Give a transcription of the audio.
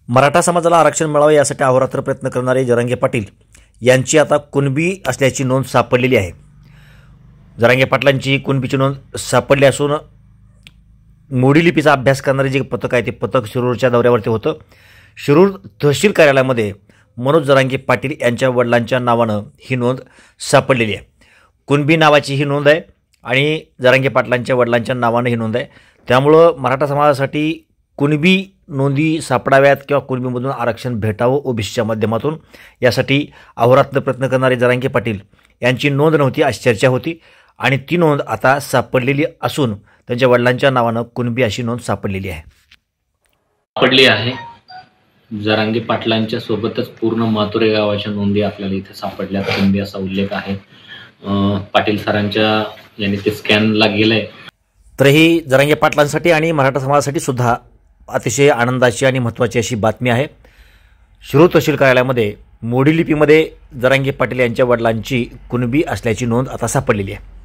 मराठा समाजाला आरक्षण मिळावे यासाठी अहोरात्र प्रयत्न करणारे जरांगे पाटील यांची आता कुणबी असल्याची नोंद सापडलेली आहे। जरांगे पाटलांची कुणबीची नोंद सापडली असून मोडी लिपीचा अभ्यास करणारे जे पथक आहे ते पथक शिरूरच्या दौऱ्यावरती होतं। शिरूर तहसील कार्यालयामध्ये मनोज जरांगे पाटील यांच्या वडिलांच्या नावानं ही नोंद सापडलेली आहे। कुणबी नावाची ही नोंद आहे आणि जरांगे पाटलांच्या वडिलांच्या नावानं ही नोंद आहे। त्यामुळं मराठा समाजासाठी कुणबी नोंदी सापडाव्यात किंवा कुणबीमधून आरक्षण भेटावं ओबीसीच्या माध्यमातून यासाठी अहोरात्र प्रयत्न करणारे जरांगे पाटील यांची नोंद नव्हती अशी चर्चा होती आणि ती नोंद आता सापडलेली असून त्यांच्या वडिलांच्या नावानं कुणबी अशी नोंद सापडलेली आहे। जरांगे पाटलांच्या सोबतच पूर्ण मातुरे गावाच्या नोंदी आपल्याला इथे सापडल्या कुणबी असा उल्लेख आहे। पाटील सरांच्या यांनी ते स्कॅनला गेलंय। तर ही जरांगे पाटलांसाठी आणि मराठा समाजासाठी सुद्धा अतिशय आनंदाची आणि महत्त्वाची अशी बातमी आहे। शिरूर तहसील कार्यालयामध्ये मोडी लिपीमध्ये जरांगे पाटील यांच्या वडिलांची कुणबी असल्याची नोंद आता सापडलेली आहे।